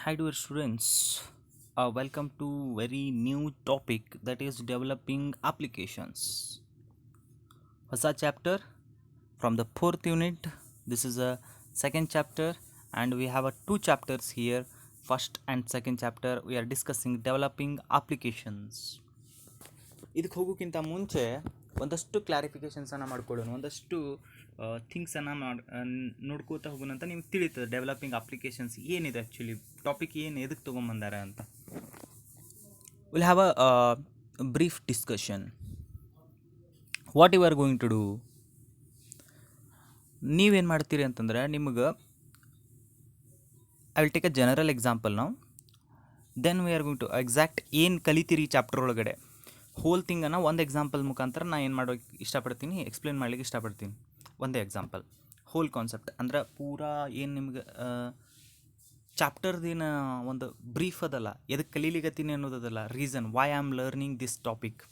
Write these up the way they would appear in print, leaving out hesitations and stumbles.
Hi dear students, welcome to very new topic that is developing applications. First chapter from the fourth unit. This is a second chapter and we have two chapters here. First and second chapter we are discussing developing applications. ಇದಕ್ಕೆ ಹೋಗೋಕ್ಕಿಂತ ಮುಂಚೆ ಒಂದಷ್ಟು ಕ್ಲಾರಿಫಿಕೇಷನ್ಸನ್ನು ಮಾಡ್ಕೊಳ್ಳೋಣ, ಒಂದಷ್ಟು ಥಿಂಗ್ಸನ್ನು ನೋಡ್ಕೋತಾ ಹೋಗೋಣ ಅಂತ ನಿಮ್ಗೆ ತಿಳಿತದೆ. ಡೆವಲಪಿಂಗ್ ಅಪ್ಲಿಕೇಶನ್ಸ್ ಏನಿದೆ, ಆ್ಯಕ್ಚುಲಿ ಟಾಪಿಕ್ ಏನು, ಎದಕ್ಕೆ ತೊಗೊಂಬಂದಾರೆ ಅಂತ. Will have a brief discussion. What you are going to do, ನೀವೇನು ಮಾಡ್ತೀರಿ ಅಂತಂದ್ರೆ, ನಿಮಗೆ I will take a general example ನಾವು. Then we are going to exact ಏನು ಕಲಿತೀರಿ ಚಾಪ್ಟರ್ ಒಳಗಡೆ ಹೋಲ್ ಥಿಂಗನ್ನು ಒಂದು ಎಕ್ಸಾಂಪಲ್ ಮುಖಾಂತರ ನಾನು ಏನು ಮಾಡೋಕ್ಕೆ ಇಷ್ಟಪಡ್ತೀನಿ, ಎಕ್ಸ್ಪ್ಲೇನ್ ಮಾಡಲಿಕ್ಕೆ ಇಷ್ಟಪಡ್ತೀನಿ. ಒಂದೇ ಎಕ್ಸಾಂಪಲ್, ಹೋಲ್ ಕಾನ್ಸೆಪ್ಟ್ ಅಂದ್ರೆ ಪೂರಾ ಏನು ನಿಮ್ಗೆ ಚಾಪ್ಟರ್ದಿನ ಒಂದು ಬ್ರೀಫ್ ಅದಲ್ಲ, ಎದಕ್ಕೆ ಕಲೀಲಿಗತ್ತೀನಿ ಅನ್ನೋದಲ್ಲ, reason why I am learning this topic,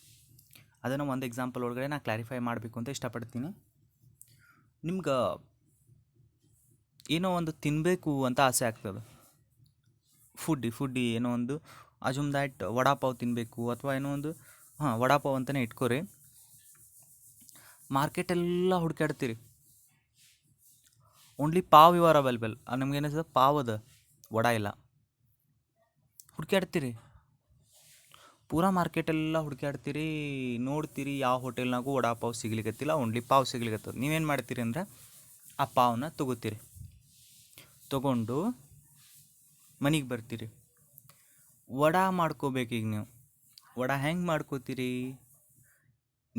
ಅದನ್ನು ಒಂದು ಎಕ್ಸಾಂಪಲ್ ಒಳಗಡೆ ನಾನು ಕ್ಲಾರಿಫೈ ಮಾಡಬೇಕು ಅಂತ ಇಷ್ಟಪಡ್ತೀನಿ. ನಿಮ್ಗೆ ಏನೋ ಒಂದು ತಿನ್ನಬೇಕು ಅಂತ ಆಸೆ ಆಗ್ತದೆ. ಫುಡ್ಡಿ ಏನೋ ಒಂದು ಅಜುಮ್ ದ್ಯಾಟ್ ವಡಾಪಾವ್ ತಿನ್ನಬೇಕು ಅಥವಾ ಏನೋ ಒಂದು ವಡಾಪಾವ್ ಅಂತಲೇ ಇಟ್ಕೋರಿ. ಮಾರ್ಕೆಟೆಲ್ಲ ಹುಡುಕಾಡ್ತೀರಿ, only pav you are available. ನಮ್ಗೆ ಏನಿಸ್ತದೆ, ಪಾವ್ ಅದ, ವಡಾ ಇಲ್ಲ. ಹುಡುಕಾಡ್ತೀರಿ, ಪೂರಾ ಮಾರ್ಕೆಟೆಲ್ಲ ಹುಡುಕಾಡ್ತೀರಿ, ನೋಡ್ತೀರಿ ಯಾವ ಹೋಟೆಲ್ನಾಗೂ ವಡಾಪಾವ್ ಸಿಗ್ಲಿಕ್ಕತ್ತಿಲ್ಲ, ಓನ್ಲಿ ಪಾವ್ ಸಿಗ್ಲಿಕ್ಕತ್ತದ. ನೀವೇನು ಮಾಡ್ತೀರಿ ಅಂದ್ರೆ ಆ ಪಾವನ್ನ ತೊಗೊಂಡು ಮನೆಗೆ ಬರ್ತೀರಿ. ವಡಾ ಮಾಡ್ಕೋಬೇಕೀಗ ನೀವು. ವಡಾ ಹೆಂಗೆ ಮಾಡ್ಕೋತೀರಿ,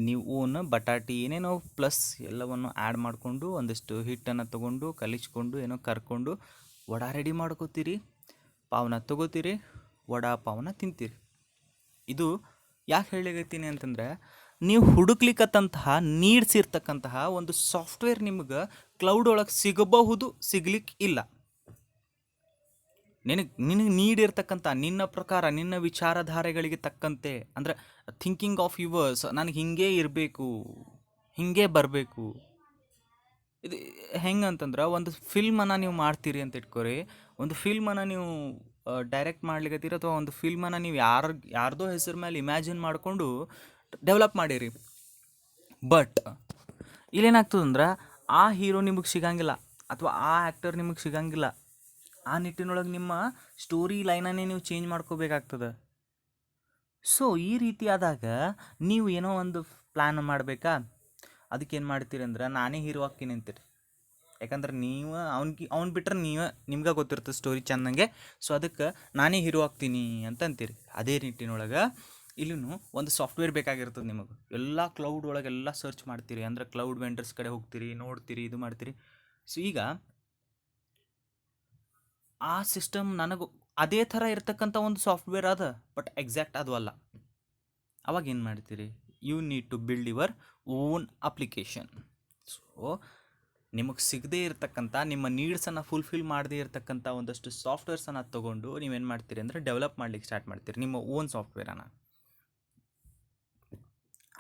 ನೀವು ಓನ್ ಬಟಾಟಿ ಏನೇನೋ ಪ್ಲಸ್ ಎಲ್ಲವನ್ನು ಆ್ಯಡ್ ಮಾಡಿಕೊಂಡು ಒಂದಿಷ್ಟು ಹಿಟ್ಟನ್ನು ತೊಗೊಂಡು ಕಲಿಸ್ಕೊಂಡು ಏನೋ ಕರ್ಕೊಂಡು ವಡಾ ರೆಡಿ ಮಾಡ್ಕೋತೀರಿ. ಪಾವನ್ನ ತೊಗೋತೀರಿ, ವಡಾ ಪಾವನ್ನ ತಿಂತೀರಿ. ಇದು ಯಾಕೆ ಹೇಳಿಗತ್ತೀನಿ ಅಂತಂದರೆ, ನೀವು ಹುಡುಕ್ಲಿಕ್ಕಂತಹ ನೀಡ್ಸಿರ್ತಕ್ಕಂತಹ ಒಂದು ಸಾಫ್ಟ್ವೇರ್ ನಿಮ್ಗೆ ಕ್ಲೌಡ್ ಒಳಗೆ ಸಿಗಬಹುದು, ಸಿಗ್ಲಿಕ್ಕೆ ಇಲ್ಲ. ನಿನಗೆ ನೀಡಿರ್ತಕ್ಕಂಥ ನಿನ್ನ ಪ್ರಕಾರ ನಿನ್ನ ವಿಚಾರಧಾರೆಗಳಿಗೆ ತಕ್ಕಂತೆ, ಅಂದರೆ ಥಿಂಕಿಂಗ್ ಆಫ್ ಯುವರ್ಸ್, ನನಗೆ ಹಿಂಗೆ ಇರಬೇಕು, ಹಿಂಗೆ ಬರಬೇಕು. ಇದು ಹೆಂಗೆ ಅಂತಂದ್ರೆ, ಒಂದು ಫಿಲ್ಮನ್ನು ನೀವು ಮಾಡ್ತೀರಿ ಅಂತ ಇಟ್ಕೋರಿ. ಒಂದು ಫಿಲ್ಮನ್ನು ನೀವು ಡೈರೆಕ್ಟ್ ಮಾಡ್ಲಿಕ್ಕತ್ತೀರಿ, ಅಥವಾ ಒಂದು ಫಿಲ್ಮನ್ನು ನೀವು ಯಾರ್ದೋ ಹೆಸರು ಮೇಲೆ ಇಮ್ಯಾಜಿನ್ ಮಾಡಿಕೊಂಡು ಡೆವಲಪ್ ಮಾಡಿರಿ. ಬಟ್ ಇಲ್ಲೇನಾಗ್ತದಂದ್ರೆ, ಆ ಹೀರೋ ನಿಮಗೆ ಸಿಗಂಗಿಲ್ಲ ಅಥವಾ ಆ ಆ್ಯಕ್ಟರ್ ನಿಮಗೆ ಸಿಗಂಗಿಲ್ಲ. ಆ ನಿಟ್ಟಿನೊಳಗೆ ನಿಮ್ಮ ಸ್ಟೋರಿ ಲೈನನ್ನೇ ನೀವು ಚೇಂಜ್ ಮಾಡ್ಕೋಬೇಕಾಗ್ತದೆ. ಸೊ ಈ ರೀತಿ ಆದಾಗ ನೀವು ಏನೋ ಒಂದು ಪ್ಲ್ಯಾನ್ ಮಾಡಬೇಕಾ, ಅದಕ್ಕೇನು ಮಾಡ್ತೀರಿ ಅಂದ್ರೆ, ನಾನೇ ಹೀರೋ ಹಾಕ್ತೀನಿ ಅಂತೀರಿ. ಯಾಕಂದ್ರೆ ನೀವು ಅವ್ನು ಬಿಟ್ಟರೆ ನಿಮ್ಗೆ ಗೊತ್ತಿರ್ತದೆ ಸ್ಟೋರಿ ಚೆಂದಂಗೆ. ಸೊ ಅದಕ್ಕೆ ನಾನೇ ಹೀರೋ ಆಗ್ತೀನಿ ಅಂತ ಅಂತೀರಿ. ಅದೇ ನಿಟ್ಟಿನೊಳಗೆ ಇಲ್ಲೂ ಒಂದು ಸಾಫ್ಟ್ವೇರ್ ಬೇಕಾಗಿರ್ತದೆ ನಿಮಗೆ. ಎಲ್ಲ ಕ್ಲೌಡ್ ಒಳಗೆಲ್ಲ ಸರ್ಚ್ ಮಾಡ್ತೀರಿ, ಅಂದರೆ ಕ್ಲೌಡ್ ವೆಂಡರ್ಸ್ ಕಡೆ ಹೋಗ್ತೀರಿ, ನೋಡ್ತೀರಿ, ಇದು ಮಾಡ್ತೀರಿ. ಸೊ ಈಗ ಆ ಸಿಸ್ಟಮ್ ನನಗೆ ಅದೇ ಥರ ಇರ್ತಕ್ಕಂಥ ಒಂದು ಸಾಫ್ಟ್ವೇರ್ ಅದ, ಬಟ್ ಎಕ್ಸಾಕ್ಟ್ ಅದು ಅಲ್ಲ. ಅವಾಗ ಏನು ಮಾಡ್ತೀರಿ, you need to build your own application. So ನಿಮಗೆ ಸಿಗದೇ ಇರತಕ್ಕಂಥ, ನಿಮ್ಮ ನೀಡ್ಸನ್ನು ಫುಲ್ಫಿಲ್ ಮಾಡದೇ ಇರತಕ್ಕಂಥ ಒಂದಷ್ಟು ಸಾಫ್ಟ್ವೇರ್ಸನ್ನು ತೊಗೊಂಡು ನೀವೇನು ಮಾಡ್ತೀರಿ ಅಂದರೆ ಡೆವಲಪ್ ಮಾಡ್ಲಿಕ್ಕೆ ಸ್ಟಾರ್ಟ್ ಮಾಡ್ತೀರಿ ನಿಮ್ಮ ಓನ್ ಸಾಫ್ಟ್ವೇರನ್ನು.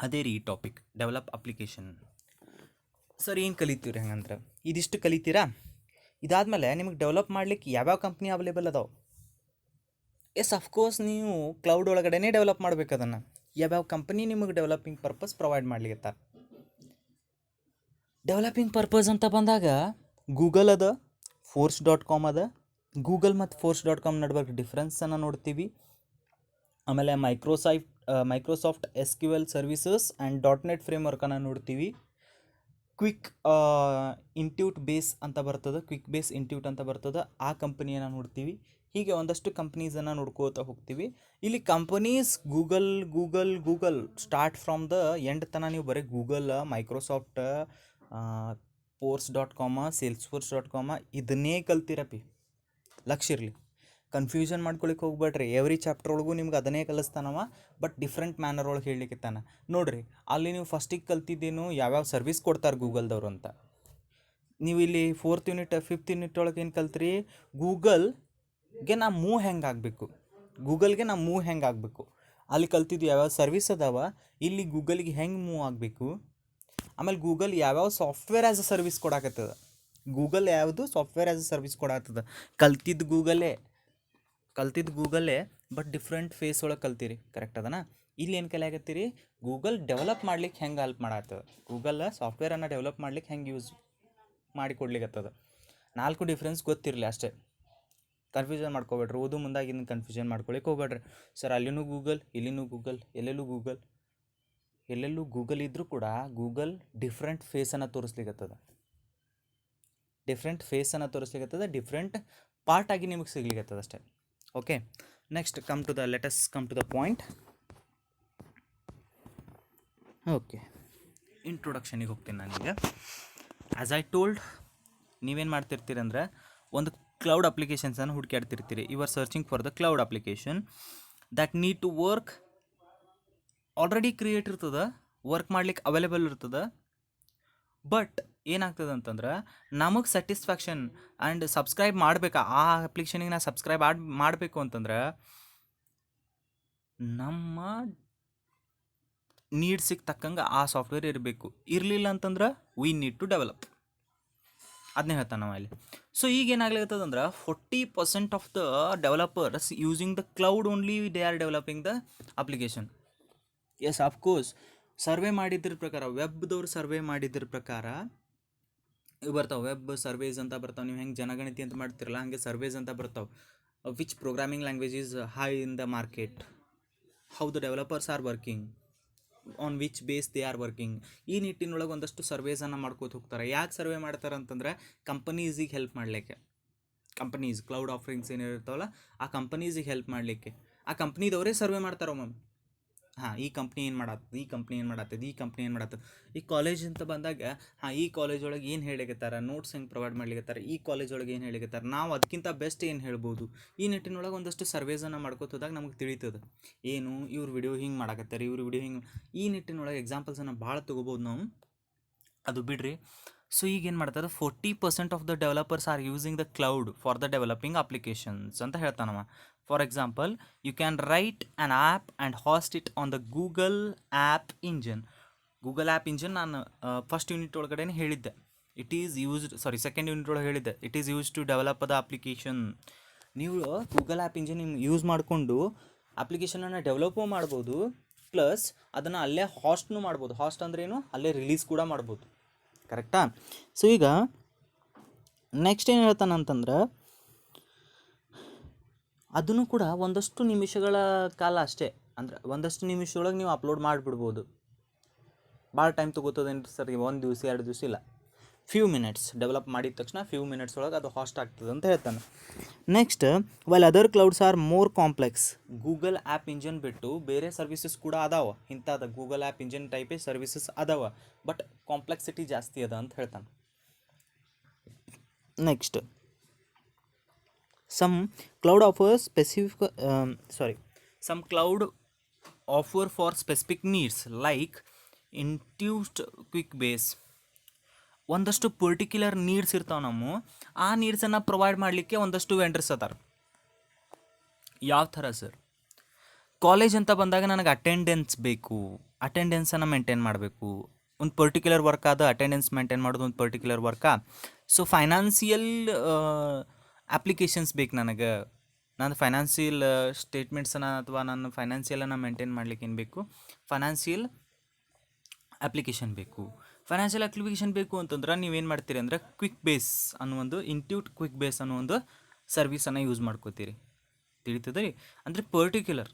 ಅದೇ ರೀ ಈ ಟಾಪಿಕ್, ಡೆವಲಪ್ ಅಪ್ಲಿಕೇಶನ್. ಸರ್ ಏನು ಕಲಿತೀರಿ ಹಂಗಂದ್ರೆ, ಇದಿಷ್ಟು ಕಲಿತೀರಾ. ಇದಾದಮೇಲೆ ನಿಮಗೆ ಡೆವಲಪ್ ಮಾಡ್ಲಿಕ್ಕೆ ಯಾವ್ಯಾವ ಕಂಪ್ನಿ ಅವೈಲೇಬಲ್ ಅದಾವೆ? ಎಸ್, ಅಫ್ಕೋರ್ಸ್ ನೀವು ಕ್ಲೌಡ್ ಒಳಗಡೆನೇ ಡೆವಲಪ್ ಮಾಡ್ಬೇಕು ಅದನ್ನು. ಯಾವ್ಯಾವ ಕಂಪ್ನಿ ನಿಮಗೆ ಡೆವಲಪಿಂಗ್ ಪರ್ಪಸ್ ಪ್ರೊವೈಡ್ ಮಾಡ್ಲಿಕ್ಕೆ. ಡೆವಲಪಿಂಗ್ ಪರ್ಪಸ್ ಅಂತ ಬಂದಾಗ ಗೂಗಲ್ ಅದ, Force.com ಅದ. ಗೂಗಲ್ ಮತ್ತು Force.com ನಡುವೆ ಡಿಫ್ರೆನ್ಸನ್ನು ನೋಡ್ತೀವಿ. ಆಮೇಲೆ Microsoft SQL services and .NET ಫ್ರೇಮ್ವರ್ಕನ್ನು ನೋಡ್ತೀವಿ. ಕ್ವಿಕ್ ಬೇಸ್ ಅಂತ ಬರ್ತದೆ, ಆ ಕಂಪನಿಯನ್ನು ನೋಡ್ತೀವಿ. ಹೀಗೆ ಒಂದಷ್ಟು ಕಂಪ್ನೀಸನ್ನು ನೋಡ್ಕೋತಾ ಹೋಗ್ತೀವಿ. ಇಲ್ಲಿ companies Google start from the end ತನಕ ನೀವು ಬರೀ ಗೂಗಲ್, ಮೈಕ್ರೋಸಾಫ್ಟ್, Force.com, Salesforce.com ಇದನ್ನೇ ಕಲ್ತಿರಪ್ಪಿ. ಲಕ್ಷ ಇರಲಿ, ಕನ್ಫ್ಯೂಷನ್ ಮಾಡ್ಕೊಳಿಕ್ಕೆ ಹೋಗ್ಬೇಡ್ರಿ. ಎವ್ರಿ ಚಾಪ್ಟರ್ ಒಳಗೂ ನಿಮ್ಗೆ ಅದನ್ನೇ ಕಲಿಸ್ತಾನವ, ಬಟ್ ಡಿಫ್ರೆಂಟ್ ಮ್ಯಾನರ್ ಒಳಗೆ ಹೇಳಲಿಕ್ಕಿತ್ತಾನ. ನೋಡಿರಿ, ಅಲ್ಲಿ ನೀವು ಫಸ್ಟಿಗೆ ಕಲ್ತಿದ್ದೇನು, ಯಾವ್ಯಾವ ಸರ್ವಿಸ್ ಕೊಡ್ತಾರೆ ಗೂಗಲ್ದವರು ಅಂತ. ನೀವು ಇಲ್ಲಿ 4th ಯೂನಿಟ್ 5th ಯೂನಿಟ್ ಒಳಗೆ ಏನು ಕಲ್ತ್ರಿ, ಗೂಗಲ್ಗೆ ನಾ ಮೂವ್ ಹೆಂಗೆ ಆಗಬೇಕು, ಅಲ್ಲಿ ಕಲ್ತಿದ್ದು ಯಾವ್ಯಾವ ಸರ್ವಿಸ್ ಅದಾವ, ಇಲ್ಲಿ ಗೂಗಲ್ಗೆ ಹೆಂಗೆ ಮೂವ್ ಆಗಬೇಕು. ಆಮೇಲೆ ಗೂಗಲ್ ಯಾವ್ಯಾವ ಸಾಫ್ಟ್ವೇರ್ ಆ್ಯಸ್ ಅ ಸರ್ವಿಸ್ ಕೊಡಾಕತ್ತದ, ಕಲ್ತಿದ್ದು ಗೂಗಲೇ. ಕಲ್ತಿದ್ದು ಗೂಗಲ್ಲೇ, ಬಟ್ ಡಿಫ್ರೆಂಟ್ ಫೇಸ್ ಒಳಗೆ ಕಲ್ತೀರಿ, ಕರೆಕ್ಟ್ ಅದನಾ? ಇಲ್ಲಿ ಏನು ಕಲಿಯಾಕತ್ತೀರಿ, ಗೂಗಲ್ ಡೆವಲಪ್ ಮಾಡ್ಲಿಕ್ಕೆ ಹೆಂಗೆ ಹೆಲ್ಪ್ ಮಾಡತ್ತದ, ಗೂಗಲ್ ಸಾಫ್ಟ್ವೇರನ್ನು ಡೆವಲಪ್ ಮಾಡ್ಲಿಕ್ಕೆ ಹೆಂಗೆ ಯೂಸ್ ಮಾಡಿ ಕೊಡ್ಲಿಕ್ಕತ್ತದ. 4 ಡಿಫ್ರೆನ್ಸ್ ಗೊತ್ತಿರಲಿ ಅಷ್ಟೇ. ಕನ್ಫ್ಯೂಷನ್ ಮಾಡ್ಕೋಬೇಡ್ರಿ, ಓದು ಮುಂದಾಗಿನ ಕನ್ಫ್ಯೂಷನ್ ಮಾಡ್ಕೊಳಿಕ್ಕೆ ಹೋಗ್ಬೇಡ್ರಿ. ಸರ್ ಅಲ್ಲಿನೂ ಗೂಗಲ್, ಇಲ್ಲಿನೂ ಗೂಗಲ್, ಎಲ್ಲೆಲ್ಲೂ ಗೂಗಲ್. ಎಲ್ಲೆಲ್ಲೂ ಗೂಗಲ್ ಇದ್ದರೂ ಕೂಡ ಗೂಗಲ್ ಡಿಫ್ರೆಂಟ್ ಫೇಸನ್ನು ತೋರಿಸ್ಲಿಕ್ಕತ್ತದ, ಡಿಫ್ರೆಂಟ್ ಪಾರ್ಟ್ ಆಗಿ ನಿಮಗೆ ಸಿಗ್ಲಿಕ್ಕತ್ತದ ಅಷ್ಟೇ. Okay, next let's come to the point. Okay, ಇಂಟ್ರೊಡಕ್ಷನಿಗೆ ಹೋಗ್ತೀನಿ ನಾನೀಗ. ಆ್ಯಸ್ ಐ ಟೋಲ್ಡ್, ನೀವೇನು ಮಾಡ್ತಿರ್ತೀರಿ ಅಂದ್ರೆ ಒಂದು ಕ್ಲೌಡ್ ಅಪ್ಲಿಕೇಶನ್ಸನ್ನು ಹುಡುಕಾಡ್ತಿರ್ತೀರಿ. You are searching for the cloud application that need to work, already create ಇರ್ತದೆ, ವರ್ಕ್ ಮಾಡ್ಲಿಕ್ಕೆ ಅವೈಲೇಬಲ್ ಇರ್ತದೆ. ಬಟ್ ಏನಾಗ್ತದೆ ಅಂತಂದ್ರೆ ನಮಗೆ ಸ್ಯಾಟಿಸ್ಫ್ಯಾಕ್ಷನ್ ಆ್ಯಂಡ್ ಸಬ್ಸ್ಕ್ರೈಬ್ ಮಾಡಬೇಕಾ, ಆ ಅಪ್ಲಿಕೇಶನಿಗೆ ನಾ ಸಬ್ಸ್ಕ್ರೈಬ್ ಮಾಡಬೇಕು ಅಂತಂದ್ರೆ ನಮ್ಮ ನೀಡ್ಸಿಗೆ ತಕ್ಕಂಗೆ ಆ ಸಾಫ್ಟ್ವೇರ್ ಇರಬೇಕು. ಇರಲಿಲ್ಲ ಅಂತಂದ್ರೆ ವಿ ನೀಡ್ ಟು ಡೆವಲಪ್. ಅದನ್ನೇ ಹೇಳ್ತಾನೆ ನಾವು ಇಲ್ಲಿ. ಸೊ ಈಗ ಏನಾಗ್ಲಿರ್ತದಂದ್ರೆ 40% of the developers using the cloud only, they are developing the application. Yes, of course, survey ಮಾಡಿದ್ರ ಪ್ರಕಾರ, ವೆಬ್ದವ್ರು ಸರ್ವೆ ಮಾಡಿದ್ರ ಪ್ರಕಾರ ಬರ್ತಾವೆ, ವೆಬ್ ಸರ್ವೇಸ್ ಅಂತ ಬರ್ತಾವೆ. ನೀವು ಹೆಂಗೆ ಜನಗಣತಿ ಅಂತ ಮಾಡ್ತಿರಲ್ಲ ಹಾಗೆ ಸರ್ವೇಸ್ ಅಂತ ಬರ್ತಾವೆ. Which programming language is high in the market, how the developers are working, on which base they are working. ಈ ನಿಟ್ಟಿನೊಳಗೆ ಒಂದಷ್ಟು ಸರ್ವೇಸನ್ನು ಮಾಡ್ಕೋತ ಹೋಗ್ತಾರೆ. ಯಾಕೆ ಸರ್ವೆ ಮಾಡ್ತಾರೆ ಅಂತಂದ್ರೆ ಕಂಪನೀಸಿಗೆ ಹೆಲ್ಪ್ ಮಾಡಲಿಕ್ಕೆ. ಕಂಪನೀಸ್ ಕ್ಲೌಡ್ ಆಫರಿಂಗ್ಸ್ ಏನಿರ್ತಾವಲ್ಲ ಆ ಕಂಪನೀಸಿಗೆ ಹೆಲ್ಪ್ ಮಾಡಲಿಕ್ಕೆ ಆ ಕಂಪ್ನಿದವರೇ ಸರ್ವೆ ಮಾಡ್ತಾರೋ ಮ್ಯಾಮ್. ಈ ಕಂಪ್ನಿ ಏನು ಮಾಡತ್ತದ, ಈ ಕಂಪ್ನಿ ಏನು ಮಾಡತ್ತದ. ಈ ಕಾಲೇಜ್ ಅಂತ ಬಂದಾಗ ಈ ಕಾಲೇಜ್ ಒಳಗೆ ಏನು ಹೇಳಿಕತ್ತಾರ, ನೋಟ್ಸ್ ಹೆಂಗೆ ಪ್ರೊವೈಡ್ ಮಾಡ್ಲಿಕತ್ತಾರ, ಈ ಕಾಲೇಜ್ ಒಳಗೆ ಏನು ಹೇಳಿಕತ್ತಾರ, ನಾವು ಅದಕ್ಕಿಂತ ಬೆಸ್ಟ್ ಏನು ಹೇಳ್ಬೋದು. ಈ ನಿಟ್ಟಿನೊಳಗೆ ಒಂದಷ್ಟು ಸರ್ವೇಸನ್ನು ಮಾಡ್ಕೋತ ಹೋದಾಗ ನಮಗೆ ತಿಳಿತದೆ ಏನು ಇವ್ರು ವಿಡಿಯೋ ಹಿಂಗೆ ಮಾಡಕತ್ತಾರೆ, ಇವ್ರು ವಿಡಿಯೋ ಹಿಂಗೆ. ಈ ನಿಟ್ಟಿನೊಳಗೆ ಎಕ್ಸಾಂಪಲ್ಸನ್ನು ಭಾಳ ತೊಗೋಬೋದು ನಾವು, ಅದು ಬಿಡ್ರಿ. ಸೊ ಈಗೇನು ಮಾಡ್ತಾರೆ, 40% of the developers are using the cloud for the developing applications ಅಂತ ಹೇಳ್ತಾನವ. For example, you can write an app and host it on the Google app engine. Google app engine ನಾನು ಫಸ್ಟ್ ಯೂನಿಟ್ ಒಳಗಡೆ ಹೇಳಿದ್ದೆ. Second unit ಒಳಗೆ ಹೇಳಿದ್ದೆ, it is use to develop the application. ನೀವು Google app engine use ಮಾಡಿಕೊಂಡು ಅಪ್ಲಿಕೇಶನನ್ನು ಡೆವಲಪು ಮಾಡ್ಬೋದು, plus ಅದನ್ನು ಅಲ್ಲೇ ಹಾಸ್ಟ್ನೂ ಮಾಡ್ಬೋದು. ಹಾಸ್ಟ್ ಅಂದ್ರೇನು, ಅಲ್ಲೇ ರಿಲೀಸ್ ಕೂಡ ಮಾಡ್ಬೋದು, ಕರೆಕ್ಟಾ? ಸೊ ಈಗ ನೆಕ್ಸ್ಟ್ ಏನು ಹೇಳ್ತಾನಂತಂದ್ರೆ, ಅದನ್ನು ಕೂಡ ಒಂದಷ್ಟು ನಿಮಿಷಗಳ ಕಾಲ ಅಷ್ಟೇ, ಅಂದರೆ ಒಂದಷ್ಟು ನಿಮಿಷದೊಳಗೆ ನೀವು ಅಪ್ಲೋಡ್ ಮಾಡಿಬಿಡ್ಬೋದು. ಭಾಳ ಟೈಮ್ ತೊಗೋತದೇನು ಸರ್, 1 ದಿವಸ 2 ದಿವಸ ಇಲ್ಲ, ಫ್ಯೂ ಮಿನಿಟ್ಸ್. ಡೆವಲಪ್ ಮಾಡಿದ ತಕ್ಷಣ ಫ್ಯೂ ಮಿನಿಟ್ಸ್ ಒಳಗೆ ಅದು ಹಾಸ್ಟ್ ಆಗ್ತದೆ ಅಂತ ಹೇಳ್ತಾನೆ. Next, while other clouds are more complex. Google app engine ಬಿಟ್ಟು ಬೇರೆ ಸರ್ವಿಸಸ್ ಕೂಡ ಅದಾವ, ಇಂಥದ್ದು ಗೂಗಲ್ ಆ್ಯಪ್ ಇಂಜಿನ್ ಟೈಪೇ ಸರ್ವಿಸಸ್ ಅದಾವ, ಬಟ್ ಕಾಂಪ್ಲೆಕ್ಸಿಟಿ ಜಾಸ್ತಿ ಅದ ಅಂತ ಹೇಳ್ತಾನೆ. ನೆಕ್ಸ್ಟ್, some cloud offer for specific needs like intuit quick base. ಒಂದಷ್ಟು ಪರ್ಟಿಕ್ಯುಲರ್ ನೀಡ್ಸ್ ಇರ್ತಾವೆ, ನಮ್ಮ ಆ ನೀಡ್ಸನ್ನು ಪ್ರೊವೈಡ್ ಮಾಡಲಿಕ್ಕೆ ಒಂದಷ್ಟು ವೆಂಡರ್ಸ್ ಅದಾರ. ಯಾವ ಥರ ಸರ್, ಕಾಲೇಜ್ ಅಂತ ಬಂದಾಗ ನನಗೆ ಅಟೆಂಡೆನ್ಸ್ ಬೇಕು, ಅಟೆಂಡೆನ್ಸನ್ನು ಮೇಂಟೈನ್ ಮಾಡಬೇಕು. ಒಂದು ಪರ್ಟಿಕ್ಯುಲರ್ ವರ್ಕ್ ಆದ ಅಟೆಂಡೆನ್ಸ್ ಮೇಂಟೈನ್ ಮಾಡೋದು ಒಂದು ಪರ್ಟಿಕ್ಯುಲರ್ ವರ್ಕಾ. ಸೊ ಫೈನಾನ್ಸಿಯಲ್ ಅಪ್ಲಿಕೇಶನ್ಸ್ ಬೇಕು ನನಗೆ. ನಾನು ಫೈನಾನ್ಸಿಯಲ್ ಸ್ಟೇಟ್ಮೆಂಟ್ಸನ್ನು ಅಥವಾ ನನ್ನ ಫೈನಾನ್ಸಿಯಲನ್ನು ಮೇಂಟೈನ್ ಮಾಡ್ಲಿಕ್ಕೆ ಏನು ಬೇಕು, ಫೈನಾನ್ಸಿಯಲ್ ಅಪ್ಲಿಕೇಶನ್ ಬೇಕು. ಫೈನಾನ್ಷಿಯಲ್ ಅಪ್ಲಿಕೇಶನ್ ಬೇಕು ಅಂತಂದ್ರೆ ನೀವೇನು ಮಾಡ್ತೀರಿ ಅಂದರೆ ಕ್ವಿಕ್ ಬೇಸ್ ಅನ್ನೋ ಒಂದು, ಇಂಟ್ಯೂಟ್ ಕ್ವಿಕ್ ಬೇಸ್ ಅನ್ನೋ ಒಂದು ಸರ್ವಿಸನ್ನು ಯೂಸ್ ಮಾಡ್ಕೋತೀರಿ. ತಿಳಿತದೆ ರೀ? ಅಂದರೆ ಪರ್ಟಿಕ್ಯುಲರ್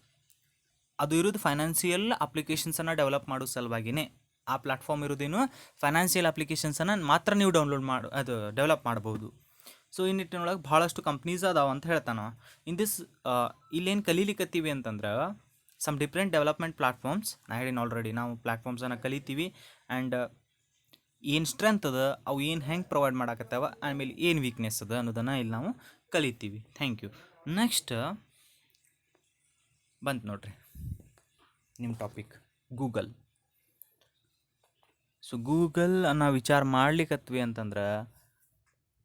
ಅದು ಇರೋದು ಫೈನಾನ್ಸಿಯಲ್ ಅಪ್ಲಿಕೇಶನ್ಸನ್ನು ಡೆವಲಪ್ ಮಾಡೋ ಸಲುವಾಗಿಯೇ ಆ ಪ್ಲ್ಯಾಟ್ಫಾರ್ಮ್ ಇರೋದೇನು, ಫೈನಾನ್ಷಿಯಲ್ ಅಪ್ಲಿಕೇಶನ್ಸನ್ನು ಮಾತ್ರ ನೀವು ಡೆವಲಪ್ ಮಾಡ್ಬೋದು. ಸೊ ಈ ನಿಟ್ಟಿನೊಳಗೆ ಭಾಳಷ್ಟು ಕಂಪ್ನೀಸ್ ಅದಾವ ಅಂತ ಹೇಳ್ತಾನೆ. ಇಲ್ಲೇನು ಕಲೀಲಿಕ್ಕತ್ತೀವಿ ಅಂತಂದ್ರೆ ಸಮ್ ಡಿಫ್ರೆಂಟ್ ಡೆವಲಪ್ಮೆಂಟ್ ಪ್ಲ್ಯಾಟ್ಫಾರ್ಮ್ಸ್. ನಾ ಹೇಳಿನ ಆಲ್ರೆಡಿ, ನಾವು ಪ್ಲ್ಯಾಟ್ಫಾರ್ಮ್ಸನ್ನು ಕಲಿತೀವಿ ಆ್ಯಂಡ್ ಏನು ಸ್ಟ್ರೆಂತ್ ಅದ, ಅವು ಏನು ಹೆಂಗೆ ಪ್ರೊವೈಡ್ ಮಾಡಕತ್ತಾವ, ಆಮೇಲೆ ಏನು ವೀಕ್ನೆಸ್ ಅದ ಅನ್ನೋದನ್ನು ಇಲ್ಲಿ ನಾವು ಕಲಿತೀವಿ. Thank you. ನೆಕ್ಸ್ಟ್ ಬಂತು ನೋಡ್ರಿ ನಿಮ್ಮ ಟಾಪಿಕ್, ಗೂಗಲ್. ಸೊ ಗೂಗಲ್ ಅನ್ನೋ ವಿಚಾರ ಮಾಡ್ಲಿಕ್ಕತ್ವಿ ಅಂತಂದ್ರೆ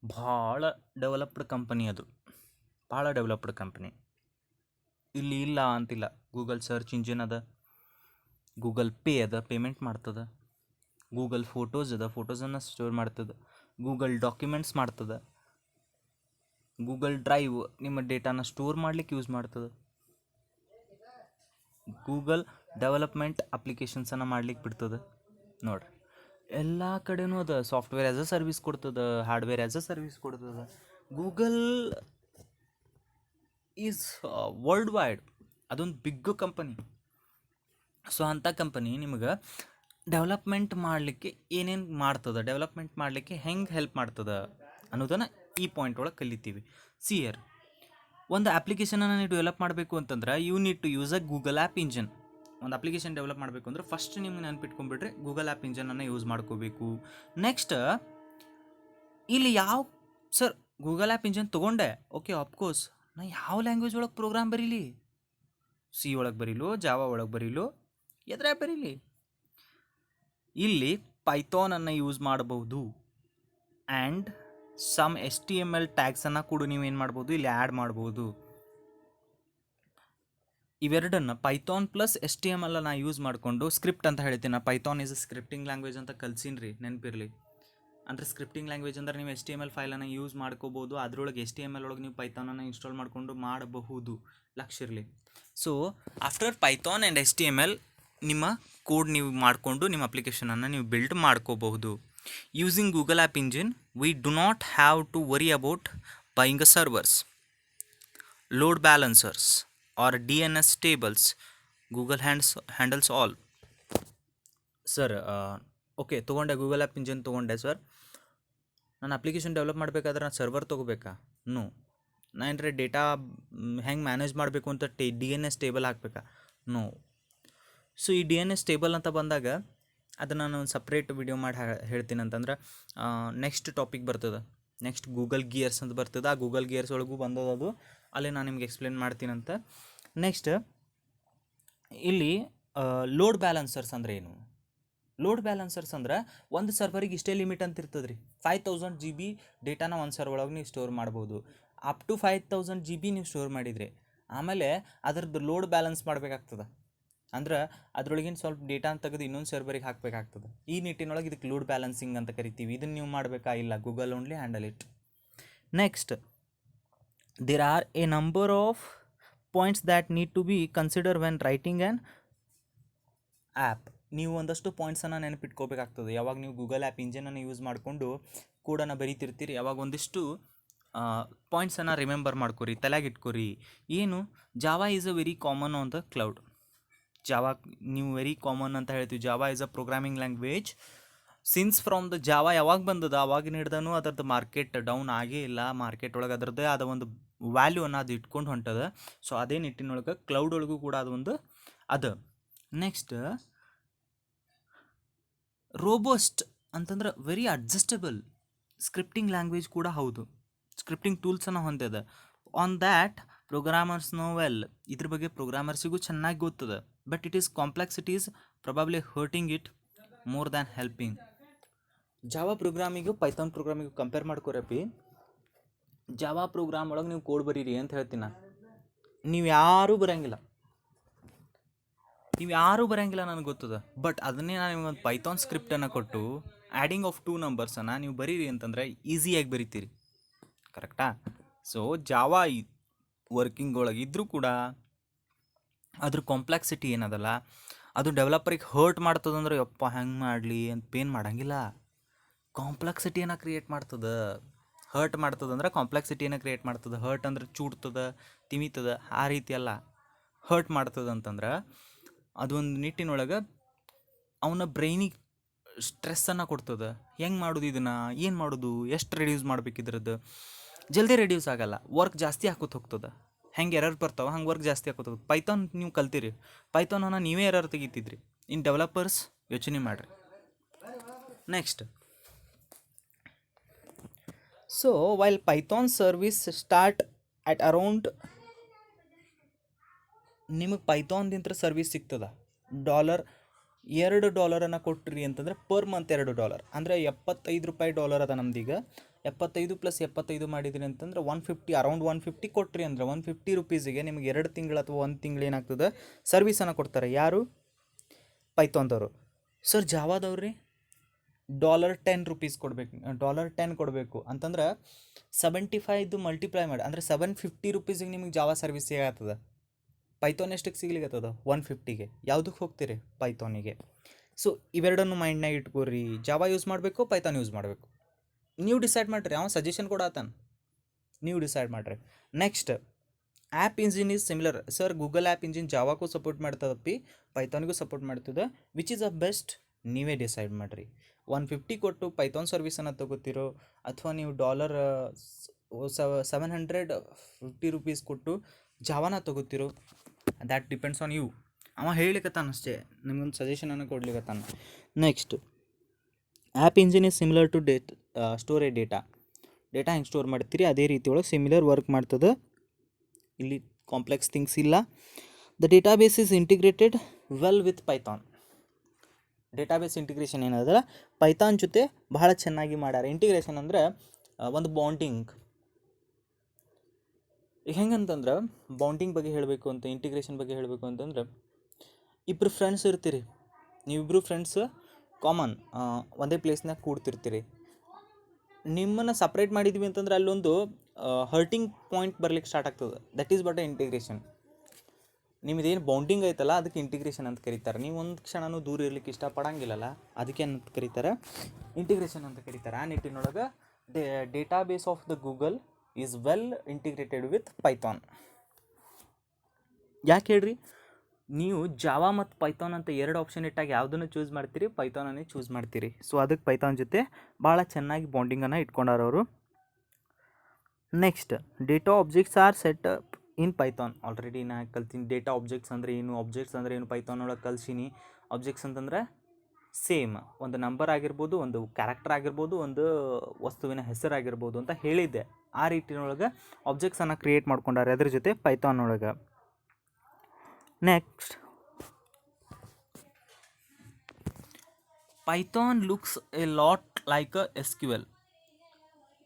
ಭಾಳ ಡೆವಲಪ್ಡ್ ಕಂಪನಿ, ಅದು ಭಾಳ ಡೆವಲಪ್ಡ್ ಕಂಪನಿ. ಇಲ್ಲಿ ಇಲ್ಲ ಅಂತಿಲ್ಲ. ಗೂಗಲ್ ಸರ್ಚ್ ಇಂಜಿನ್ ಅದ, ಗೂಗಲ್ ಪೇ ಅದ, ಪೇಮೆಂಟ್ ಮಾಡ್ತದೆ. ಗೂಗಲ್ ಫೋಟೋಸ್ ಅದ, ಫೋಟೋಸನ್ನು ಸ್ಟೋರ್ ಮಾಡ್ತದೆ. ಗೂಗಲ್ ಡಾಕ್ಯುಮೆಂಟ್ಸ್ ಮಾಡ್ತದೆ. ಗೂಗಲ್ ಡ್ರೈವ್ ನಿಮ್ಮ ಡೇಟಾನ ಸ್ಟೋರ್ ಮಾಡ್ಲಿಕ್ಕೆ ಯೂಸ್ ಮಾಡ್ತದೆ. ಗೂಗಲ್ ಡೆವಲಪ್ಮೆಂಟ್ ಅಪ್ಲಿಕೇಶನ್ಸನ್ನು ಮಾಡ್ಲಿಕ್ಕೆ ಬಿಡ್ತದೆ. ನೋಡ್ರಿ, ಎಲ್ಲ ಕಡೆನೂ ಅದ. ಸಾಫ್ಟ್ವೇರ್ ಆ್ಯಸ್ ಅ ಸರ್ವಿಸ್ ಕೊಡ್ತದೆ, ಹಾರ್ಡ್ವೇರ್ ಆ್ಯಸ್ ಅ ಸರ್ವಿಸ್ ಕೊಡ್ತದೆ. ಗೂಗಲ್ ಈಸ್ ವರ್ಲ್ಡ್ ವೈಡ್, ಅದೊಂದು ಬಿಗ್ ಕಂಪನಿ. ಸೊ ಅಂಥ ಕಂಪನಿ ನಿಮಗೆ ಡೆವಲಪ್ಮೆಂಟ್ ಮಾಡಲಿಕ್ಕೆ ಏನೇನು ಮಾಡ್ತದೆ, ಡೆವಲಪ್ಮೆಂಟ್ ಮಾಡಲಿಕ್ಕೆ ಹೆಂಗೆ ಹೆಲ್ಪ್ ಮಾಡ್ತದೆ ಅನ್ನೋದನ್ನು ಈ ಪಾಯಿಂಟ್ ಒಳಗೆ ಕಲಿತೀವಿ. ಸಿಯರ್ ಒಂದು ಅಪ್ಲಿಕೇಶನನ್ನು ನೀವು ಡೆವಲಪ್ ಮಾಡಬೇಕು ಅಂತಂದ್ರೆ you need to use a Google app engine. ಒಂದು ಅಪ್ಲಿಕೇಶನ್ ಡೆವಲಪ್ ಮಾಡಬೇಕು ಅಂದ್ರೆ ಫಸ್ಟ್ ನಿಮ್ಗೆ ನೆನ್ಪಿಟ್ಕೊಂಡ್ಬಿಟ್ರೆ ಗೂಗಲ್ ಆ್ಯಪ್ ಇಂಜನನ್ನು ಯೂಸ್ ಮಾಡ್ಕೋಬೇಕು. ನೆಕ್ಸ್ಟ್ ಇಲ್ಲಿ ಸರ್ ಗೂಗಲ್ ಆ್ಯಪ್ ಇಂಜನ್ ತೊಗೊಂಡೆ, ಓಕೆ ಆಫ್ಕೋರ್ಸ್ ನಾ ಯಾವ ಲ್ಯಾಂಗ್ವೇಜ್ ಒಳಗೆ ಪ್ರೋಗ್ರಾಮ್ ಬರೀಲಿ? ಸಿ ಒಳಗೆ ಬರೀಲು, ಜಾವಾ ಒಳಗೆ ಬರೀಲು, ಎದ್ರಾಗ ಬರೀಲಿ? ಇಲ್ಲಿ ಪೈಥಾನನ್ನು ಯೂಸ್ ಮಾಡಬಹುದು. ಆ್ಯಂಡ್ ಸಮ್ HTML ಟ್ಯಾಗ್ಸನ್ನು ಕೂಡ ನೀವೇನು ಮಾಡ್ಬೋದು, ಇಲ್ಲಿ ಆ್ಯಡ್ ಮಾಡ್ಬೋದು. ಇವೆರಡನ್ನು ಪೈಥಾನ್ ಪ್ಲಸ್ HTML ನಾ ಯೂಸ್ ಮಾಡಿಕೊಂಡು ಸ್ಕ್ರಿಪ್ಟ್ ಅಂತ ಹೇಳ್ತೀನಿ. ನಾ Python is a scripting language ಅಂತ ಕಲ್ಸೀನಿ ರೀ, ನೆನಪಿರಲಿ. ಅಂದರೆ ಸ್ಕ್ರಿಪ್ಟಿಂಗ್ ಲ್ಯಾಂಗ್ವೇಜ್ ಅಂದ್ರೆ ನೀವು HTML ಫೈಲನ್ನು ಯೂಸ್ ಮಾಡ್ಕೋಬೋದು. ಅದರೊಳಗೆ HTML ಒಳಗೆ ನೀವು ಪೈಥಾನನ್ನು ಇನ್ಸ್ಟಾಲ್ ಮಾಡಿಕೊಂಡು ಮಾಡಬಹುದು, ಲಕ್ಷ ಇರಲಿ. So after Python and HTML ನಿಮ್ಮ ಕೋಡ್ ನೀವು ಮಾಡಿಕೊಂಡು ನಿಮ್ಮ ಅಪ್ಲಿಕೇಶನನ್ನು ನೀವು ಬಿಲ್ಡ್ ಮಾಡ್ಕೋಬಹುದು. Using Google app engine we do not have to worry about buying a servers, load balancers or DNS tables. Google handles all. Sir okay ತೊಗೊಂಡೆ, Google app engine ತೊಗೊಂಡೆ sir. ನಾನು ಅಪ್ಲಿಕೇಶನ್ ಡೆವಲಪ್ ಮಾಡಬೇಕಾದ್ರೆ ನಾನು server ತೊಗೋಬೇಕಾ? No. ನಾ ಏನರ data ಹೆಂಗೆ manage ಮಾಡಬೇಕು ಅಂತ DNS ಟೇಬಲ್ ಹಾಕಬೇಕಾ? ನೋ. ಸೊ ಈ DNS ಟೇಬಲ್ ಅಂತ ಬಂದಾಗ ಅದನ್ನು ನಾನು ಸಪ್ರೇಟ್ ವಿಡಿಯೋ ಮಾಡಿ ಹೇಳ್ತೀನಿ. ಅಂತಂದ್ರೆ ನೆಕ್ಸ್ಟ್ ಟಾಪಿಕ್ ಬರ್ತದೆ, ನೆಕ್ಸ್ಟ್ ಗೂಗಲ್ ಗಿಯರ್ಸ್ ಅಂತ ಬರ್ತದೆ. ಆ ಗೂಗಲ್ ಗಿಯರ್ಸ್ ಒಳಗೂ ಬಂದದ್ದು, ಅಲ್ಲೇ ನಾನು ನಿಮ್ಗೆ ಎಕ್ಸ್ಪ್ಲೇನ್ ಮಾಡ್ತೀನಂತ. ನೆಕ್ಸ್ಟ್ ಇಲ್ಲಿ ಲೋಡ್ ಬ್ಯಾಲೆನ್ಸರ್ಸ್ ಅಂದರೆ ಏನು? ಲೋಡ್ ಬ್ಯಾಲೆನ್ಸರ್ಸ್ ಅಂದ್ರೆ ಒಂದು ಸರ್ವರಿಗೆ ಇಷ್ಟೇ ಲಿಮಿಟ್ ಅಂತ ಇರ್ತದೆ ರೀ. 5000 GB ಡೇಟಾನ ಒಂದು ಸರ್ವರ್ ಒಳಗೆ ನೀವು ಸ್ಟೋರ್ ಮಾಡ್ಬೋದು. ಅಪ್ ಟು 5000 GB ನೀವು ಸ್ಟೋರ್ ಮಾಡಿದರೆ ಆಮೇಲೆ ಅದರದ್ದು ಲೋಡ್ ಬ್ಯಾಲೆನ್ಸ್ ಮಾಡಬೇಕಾಗ್ತದೆ. ಅಂದ್ರೆ ಅದರೊಳಗಿನ ಸ್ವಲ್ಪ ಡೇಟಾ ತೆಗೆದು ಇನ್ನೊಂದು ಸರ್ವರಿಗೆ ಹಾಕಬೇಕಾಗ್ತದೆ. ಈ ನಿಟ್ಟಿನೊಳಗೆ ಇದಕ್ಕೆ ಲೋಡ್ ಬ್ಯಾಲೆನ್ಸಿಂಗ್ ಅಂತ ಕರಿತೀವಿ. ಇದನ್ನು ನೀವು ಮಾಡಬೇಕಾ? ಇಲ್ಲ, Google only handle it. Next there are a number of points that need to be consider when writing an app. ನೀವು ಒಂದಷ್ಟು ಪಾಯಿಂಟ್ಸನ್ನು ನೆನಪಿಟ್ಕೋಬೇಕಾಗ್ತದೆ. ಯಾವಾಗ ನೀವು ಗೂಗಲ್ ಆ್ಯಪ್ ಇಂಜಿನನ್ನು ಯೂಸ್ ಮಾಡಿಕೊಂಡು ಕೋಡನ್ನು ಬರೀತಿರ್ತೀರಿ, ಯಾವಾಗ ಒಂದಿಷ್ಟು ಪಾಯಿಂಟ್ಸನ್ನು ರಿಮೆಂಬರ್ ಮಾಡ್ಕೊರಿ, ತಲೆಯಾಗಿಟ್ಕೊರಿ. ಏನು? Java is a very common on the cloud. Java ನೀವು ವೆರಿ ಕಾಮನ್ ಅಂತ ಹೇಳ್ತೀವಿ. Java is a programming language. Since from the Java ಯಾವಾಗ ಬಂದದ ಅವಾಗಿನ ಹಿಡ್ದೂ ಅದರದ್ದು ಮಾರ್ಕೆಟ್ ಡೌನ್ ಆಗೇ ಇಲ್ಲ. ಮಾರ್ಕೆಟ್ ಒಳಗೆ ಅದರದ್ದೇ ಆದ ಒಂದು ವ್ಯಾಲ್ಯೂವನ್ನು ಅದು ಇಟ್ಕೊಂಡು ಹೊಂಟದ. ಸೊ ಅದೇ ನಿಟ್ಟಿನೊಳಗೆ ಕ್ಲೌಡ್ ಒಳಗೂ ಕೂಡ ಅದೊಂದು ಅದು. ನೆಕ್ಸ್ಟ್ ರೋಬೋಸ್ಟ್ ಅಂತಂದ್ರೆ ವೆರಿ ಅಡ್ಜಸ್ಟಬಲ್ ಸ್ಕ್ರಿಪ್ಟಿಂಗ್ ಲ್ಯಾಂಗ್ವೇಜ್ ಕೂಡ ಹೌದು. ಸ್ಕ್ರಿಪ್ಟಿಂಗ್ ಟೂಲ್ಸನ್ನು ಹೊಂದಿದ. On that programmers know well. ಇದ್ರ ಬಗ್ಗೆ ಪ್ರೋಗ್ರಾಮರ್ಸಿಗೂ ಚೆನ್ನಾಗಿ ಗೊತ್ತದ. But it is complexities probably hurting it more than helping. Java ಪ್ರೋಗ್ರಾಮಿಗೂ ಪೈಥಾನ್ ಪ್ರೋಗ್ರಾಮಿಗೂ ಕಂಪೇರ್ ಮಾಡ್ಕೊರಪ್ಪಿ. ಜಾವಾ ಪ್ರೋಗ್ರಾಮ್ ಒಳಗೆ ನೀವು ಕೋಡ್ ಬರೀರಿ ಅಂತ ಹೇಳ್ತೀನಿ ನಾನು. ನೀವು ಯಾರೂ ಬರೋಂಗಿಲ್ಲ ನನಗೆ ಗೊತ್ತದ. ಬಟ್ ಅದನ್ನೇ ನಾನು ನಿಮ್ಗೊಂದು ಪೈಥಾನ್ ಸ್ಕ್ರಿಪ್ಟನ್ನು ಕೊಟ್ಟು ಆ್ಯಡಿಂಗ್ ಆಫ್ 2 ನಂಬರ್ಸನ್ನು ನೀವು ಬರೀರಿ ಅಂತಂದರೆ ಈಸಿಯಾಗಿ ಬರಿತೀರಿ. ಕರೆಕ್ಟಾ? ಸೊ ಜಾವಾ ವರ್ಕಿಂಗ್ ಒಳಗೆ ಇದ್ದರೂ ಕೂಡ ಅದ್ರ ಕಾಂಪ್ಲೆಕ್ಸಿಟಿ ಏನದಲ್ಲ ಅದು ಡೆವಲಪರಿಗೆ ಹರ್ಟ್ ಮಾಡ್ತದಂದ್ರೆ ಯಪ್ಪ ಹೆಂಗೆ ಮಾಡಲಿ ಅಂತ ಪೇನ್ ಮಾಡೋಂಗಿಲ್ಲ. ಕಾಂಪ್ಲೆಕ್ಸಿಟಿಯನ್ನು ಕ್ರಿಯೇಟ್ ಮಾಡ್ತದೆ. ಹರ್ಟ್ ಮಾಡ್ತದಂದ್ರೆ ಕಾಂಪ್ಲೆಕ್ಸಿಟಿಯನ್ನು ಕ್ರಿಯೇಟ್ ಮಾಡ್ತದೆ. ಹರ್ಟ್ ಅಂದ್ರೆ ಚೂಡ್ತದೆ, ತಿಮಿತದೆ, ಆ ರೀತಿ ಅಲ್ಲ. ಹರ್ಟ್ ಮಾಡ್ತದೆ ಅಂತಂದ್ರೆ ಅದೊಂದು ನಿಟ್ಟಿನೊಳಗೆ ಅವನ ಬ್ರೈನಿಗೆ ಸ್ಟ್ರೆಸ್ಸನ್ನು ಕೊಡ್ತದೆ. ಹೆಂಗೆ ಮಾಡೋದು ಇದನ್ನು, ಏನು ಮಾಡೋದು, ಎಷ್ಟು ರೆಡ್ಯೂಸ್ ಮಾಡ್ಬೇಕಿದ್ರದ್ದು. ಜಲ್ದಿ ರೆಡ್ಯೂಸ್ ಆಗಲ್ಲ, ವರ್ಕ್ ಜಾಸ್ತಿ ಹಾಕೋತ ಹೋಗ್ತದೆ. ಹೆಂಗೆ ಎರರ್ ಬರ್ತಾವೆ ಹಂಗೆ ವರ್ಕ್ ಜಾಸ್ತಿ ಹಾಕೋತ ಹೋಗ್ತದೆ. ಪೈಥಾನ್ ನೀವು ಕಲ್ತೀರಿ, ಪೈಥಾನನ್ನು ನೀವೇ ಎರರ್ ತೆಗಿತಿದ್ರಿ. ಇನ್ನು ಡೆವಲಪರ್ಸ್ ಯೋಚನೆ ಮಾಡಿರಿ. Next so while Python service start at around, ನಿಮಗೆ ಪೈಥಾನ್ದಿಂತ ಸರ್ವಿಸ್ ಸಿಗ್ತದೆ $2 ಕೊಟ್ಟಿರಿ ಅಂತಂದ್ರೆ ಪರ್ ಮಂತ್ $2 ಅಂದರೆ $75 ಅದ ನಮ್ದೀಗ. 75 + 75 ಮಾಡಿದ್ರಿ ಅಂತಂದ್ರೆ 150, ಅರೌಂಡ್ 150 ಕೊಟ್ರಿ ಅಂದ್ರೆ 150 ರೂಪೀಸಿಗೆ ನಿಮಗೆ 2 ತಿಂಗಳು ಅಥವಾ 1 ತಿಂಗಳು ಏನಾಗ್ತದೆ ಸರ್ವಿಸನ್ನು ಕೊಡ್ತಾರೆ. ಯಾರು? ಪೈಥಾನ್ದವರು. ಸರ್ ಜಾವಾದವ್ರಿ $10 ಕೊಡ್ಬೇಕು, $10 ಕೊಡಬೇಕು ಅಂತಂದ್ರೆ 75 ಮಲ್ಟಿಪ್ಲೈ ಮಾಡಿ ಅಂದರೆ $750 ನಿಮಗೆ ಜಾವಾ ಸರ್ವಿಸ್ ಸಿಗತ್ತದ. ಪೈಥಾನ್ ಎಷ್ಟಕ್ಕೆ ಸಿಗ್ಲಿಕ್ಕತ್ತದ? 150ಗೆ. ಯಾವುದಕ್ಕೆ ಹೋಗ್ತೀರಿ? ಪೈಥಾನಿಗೆ. ಸೊ ಇವೆರಡನ್ನು ಮೈಂಡ್ನಾಗ ಇಟ್ಕೋರಿ. ಜಾವಾ ಯೂಸ್ ಮಾಡಬೇಕು, ಪೈಥಾನ್ ಯೂಸ್ ಮಾಡಬೇಕು, ನೀವು ಡಿಸೈಡ್ ಮಾಡಿರಿ. ಅವ ಸಜೆಷನ್ ಕೊಡತ್ತಾನ, ನೀವು ಡಿಸೈಡ್ ಮಾಡಿರಿ. Next, app engine is similar. Sir Google app engine ಜಾವಾಕ್ಕೂ ಸಪೋರ್ಟ್ ಮಾಡ್ತದಪ್ಪಿ, ಪೈಥಾನ್ಗೂ ಸಪೋರ್ಟ್ ಮಾಡ್ತದೆ. Which is a best? ನೀವೇ ಡಿಸೈಡ್ ಮಾಡಿರಿ. 150 ಕೊಟ್ಟು ಪೈಥಾನ್ ಸರ್ವಿಸನ್ನು ತೊಗೋತಿರೋ, ಅಥವಾ ನೀವು $750 ಕೊಟ್ಟು ಜಾವಾನ ತೊಗೋತಿರೋ, ದ್ಯಾಟ್ ಡಿಪೆಂಡ್ಸ್ ಆನ್ ಯು. ಅವ ಹೇಳಿಕತ್ತಾನ ಅಷ್ಟೇ, ನಿಮ್ಗೊಂದು ಸಜೆಷನನ್ನು ಕೊಡ್ಲಿಕ್ಕತ್ತಾನ. Next, app engine is similar to storage data ಹೆಂಗೆ ಸ್ಟೋರ್ ಮಾಡ್ತೀರಿ ಅದೇ ರೀತಿ ಒಳಗೆ ಸಿಮಿಲರ್ ವರ್ಕ್ ಮಾಡ್ತದೆ. ಇಲ್ಲಿ ಕಾಂಪ್ಲೆಕ್ಸ್ ಥಿಂಗ್ಸ್ ಇಲ್ಲ. The database is integrated well with Python. Database integration ಏನದ ಪೈಥಾನ್ ಜೊತೆ ಬಹಳ ಚೆನ್ನಾಗಿ ಮಾಡ್ಯಾರ. ಇಂಟಿಗ್ರೇಷನ್ ಅಂದರೆ ಒಂದು ಬಾಂಡಿಂಗ್. ಹೆಂಗಂತಂದ್ರೆ ಬಾಂಡಿಂಗ್ ಬಗ್ಗೆ ಹೇಳಬೇಕು ಅಂತ, ಇಂಟಿಗ್ರೇಷನ್ ಬಗ್ಗೆ ಹೇಳಬೇಕು ಅಂತಂದ್ರೆ, ಇಬ್ಬರು ಫ್ರೆಂಡ್ಸ್ ಇರ್ತೀರಿ, ನೀವಿಬ್ಬರು ಫ್ರೆಂಡ್ಸ್ ಕಾಮನ್ ಒಂದೇ ಪ್ಲೇಸ್ನಾಗ ಕೂಡ್ತಿರ್ತೀರಿ. ನಿಮ್ಮನ್ನು ಸಪ್ರೇಟ್ ಮಾಡಿದ್ವಿ ಅಂತಂದ್ರೆ ಅಲ್ಲೊಂದು ಹರ್ಟಿಂಗ್ ಪಾಯಿಂಟ್ ಬರ್ಲಿಕ್ಕೆ ಸ್ಟಾರ್ಟ್ ಆಗ್ತದೆ. That is but integration. ನಿಮ್ಮದೇನು ಬಾಂಡಿಂಗ್ ಐತಲ್ಲ ಅದಕ್ಕೆ ಇಂಟಿಗ್ರೇಷನ್ ಅಂತ ಕರೀತಾರೆ. ನೀವು ಒಂದು ಕ್ಷಣನೂ ದೂರ ಇರಲಿಕ್ಕೆ ಇಷ್ಟಪಡಂಗಿಲ್ಲಲ್ಲ, ಅದಕ್ಕೆ ಏನಂತ ಕರೀತಾರೆ? ಇಂಟಿಗ್ರೇಷನ್ ಅಂತ ಕರೀತಾರೆ. ಆ ನಿಟ್ಟಿನೊಳಗೆ database of the Google is well integrated with Python. ಯಾಕೆ ಹೇಳ್ರಿ? ನೀವು ಜಾವಾ ಮತ್ತು ಪೈಥಾನ್ ಅಂತ ಎರಡು ಆಪ್ಷನ್ ಇಟ್ಟಾಗ ಯಾವುದನ್ನು ಚೂಸ್ ಮಾಡ್ತೀರಿ? ಪೈಥಾನನ್ನೇ ಚೂಸ್ ಮಾಡ್ತೀರಿ. ಸೊ ಅದಕ್ಕೆ ಪೈಥಾನ್ ಜೊತೆ ಭಾಳ ಚೆನ್ನಾಗಿ ಬಾಂಡಿಂಗನ್ನು ಇಟ್ಕೊಂಡಾರವರು. Next, data objects are set up in Python. Already ನಾ ಕಲ್ತೀನಿ ಡೇಟಾ ಆಬ್ಜೆಕ್ಟ್ಸ್ ಅಂದರೆ ಏನು, ಆಬ್ಜೆಕ್ಟ್ಸ್ ಅಂದರೆ ಏನು ಪೈಥಾನ್ ಒಳಗೆ ಕಲ್ಸೀನಿ. ಆಬ್ಜೆಕ್ಟ್ಸ್ ಅಂತಂದ್ರೆ ಸೇಮ್ ಒಂದು ನಂಬರ್ ಆಗಿರ್ಬೋದು, ಒಂದು ಕ್ಯಾರೆಕ್ಟರ್ ಆಗಿರ್ಬೋದು, ಒಂದು ವಸ್ತುವಿನ ಹೆಸರಾಗಿರ್ಬೋದು ಅಂತ ಹೇಳಿದ್ದೆ. ಆ ರೀತಿಯೊಳಗೆ ಆಬ್ಜೆಕ್ಟ್ಸನ್ನು ಕ್ರಿಯೇಟ್ ಮಾಡ್ಕೊಂಡಾರೆ ಅದ್ರ ಜೊತೆ ಪೈಥಾನ್ ಒಳಗೆ. Next, Python looks A lot like a SQL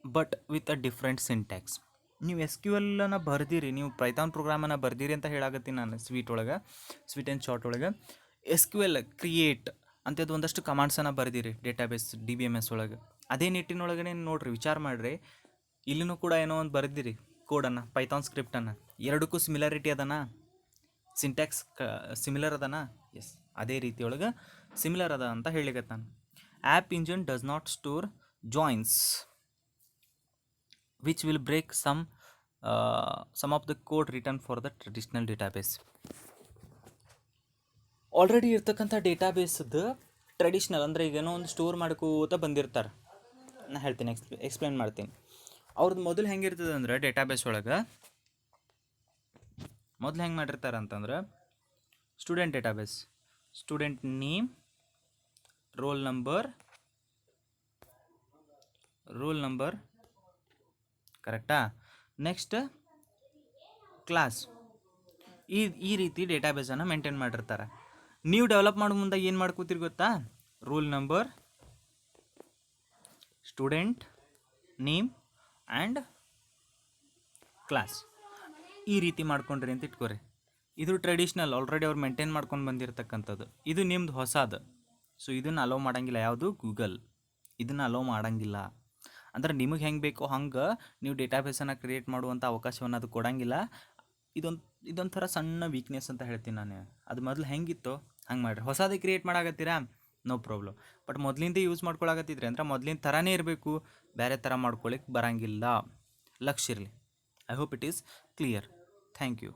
but with a different syntax. ನೀವು SQLನ್ನು ಬರ್ದಿರಿ, ನೀವು ಪೈಥಾನ್ ಪ್ರೋಗ್ರಾಮನ್ನು ಬರ್ದಿರಿ ಅಂತ ಹೇಳಾಕತ್ತೀನಿ ನಾನು. ಸ್ವೀಟ್ ಆ್ಯಂಡ್ ಶಾರ್ಟ್ ಒಳಗೆ SQL ಕ್ರಿಯೇಟ್ ಅಂಥದ್ದು ಒಂದಷ್ಟು ಕಮಾಂಡ್ಸನ್ನು ಬರ್ದಿರಿ ಡೇಟಾಬೇಸ್ DBMS ಒಳಗೆ. ಅದೇ ನಿಟ್ಟಿನೊಳಗಡೆ ನೋಡಿರಿ, ವಿಚಾರ ಮಾಡಿರಿ. ಇಲ್ಲಿನೂ ಕೂಡ ಏನೋ ಒಂದು ಬರ್ದಿರಿ ಕೋಡನ್ನು, ಪೈಥಾನ್ ಸ್ಕ್ರಿಪ್ಟನ್ನು. ಎರಡಕ್ಕೂ ಸಿಮಿಲಾರಿಟಿ ಅದನಾ? ಸಿಂಟ್ಯಾಕ್ಸ್ ಸಿಮಿಲರ್ ಅದನಾ? ಎಸ್, ಅದೇ ರೀತಿಯೊಳಗೆ ಸಿಮಿಲರ್ ಅದ ಅಂತ ಹೇಳಿಕತ್ತಾನ. App engine does not store joins which will break some of the code written for the traditional database. Already ಇರ್ತಕ್ಕಂಥ ಡೇಟಾಬೇಸದ್ದು ಟ್ರೆಡಿಷ್ನಲ್ ಅಂದರೆ ಈಗೇನೋ ಒಂದು ಸ್ಟೋರ್ ಮಾಡ್ಕೋತ ಬಂದಿರ್ತಾರೆ. ನಾನು ಹೇಳ್ತೀನಿ, ಎಕ್ಸ್ಪ್ಲೇನ್ ಮಾಡ್ತೀನಿ. ಅವ್ರದ್ದು ಮೊದಲು ಹೆಂಗಿರ್ತದೆ ಅಂದ್ರೆ, ಡೇಟಾಬೇಸ್ ಒಳಗೆ ಮೊದಲು ಹೆಂಗೆ ಮಾಡಿರ್ತಾರೆ ಅಂತಂದ್ರೆ, student database, student name, roll number ಕರೆಕ್ಟಾ? Next class. ಈ ರೀತಿ ಡೇಟಾಬೇಸನ್ನು ಮೇಂಟೈನ್ ಮಾಡಿರ್ತಾರೆ. ನೀವು ಡೆವಲಪ್ ಮಾಡೋ ಮುಂದೆ ಏನು ಮಾಡ್ಕೋತೀರಿ ಗೊತ್ತಾ? Roll number, student name and class, ಈ ರೀತಿ ಮಾಡ್ಕೊಂಡ್ರಿ ಅಂತ ಇಟ್ಕೋರಿ. ಇದು ಟ್ರೆಡಿಷ್ನಲ್, ಆಲ್ರೆಡಿ ಅವ್ರು ಮೇಂಟೈನ್ ಮಾಡ್ಕೊಂಡು ಬಂದಿರತಕ್ಕಂಥದ್ದು. ಇದು ನಿಮ್ದು ಹೊಸದು. ಸೊ ಇದನ್ನು ಅಲೋ ಮಾಡೋಂಗಿಲ್ಲ. ಯಾವುದು? ಗೂಗಲ್ ಇದನ್ನು ಅಲೋ ಮಾಡೋಂಗಿಲ್ಲ. ಅಂದ್ರೆ ನಿಮಗೆ ಹೆಂಗೆ ಬೇಕೋ ಹಂಗೆ ನೀವು ಡೇಟಾಬೇಸನ್ನು ಕ್ರಿಯೇಟ್ ಮಾಡುವಂಥ ಅವಕಾಶವನ್ನು ಅದು ಕೊಡೋಂಗಿಲ್ಲ. ಇದೊಂಥರ ಸಣ್ಣ ವೀಕ್ನೆಸ್ ಅಂತ ಹೇಳ್ತೀನಿ ನಾನು. ಅದು ಮೊದಲು ಹೆಂಗಿತ್ತು ಹಂಗೆ ಮಾಡಿರಿ. ಹೊಸದೇ ಕ್ರಿಯೇಟ್ ಮಾಡಾಕತ್ತೀರಾ, ನೋ ಪ್ರಾಬ್ಲಮ್. ಬಟ್ ಮೊದಲಿಂದ ಯೂಸ್ ಮಾಡ್ಕೊಳಕತ್ತಿದ್ರಿ ಅಂದ್ರೆ ಮೊದಲಿನ ಥರನೇ ಇರಬೇಕು, ಬೇರೆ ಥರ ಮಾಡ್ಕೊಳಿಕ್ಕೆ ಬರೋಂಗಿಲ್ಲ. ಲಕ್ಷ ಇರಲಿ. I hope it is clear. Thank you.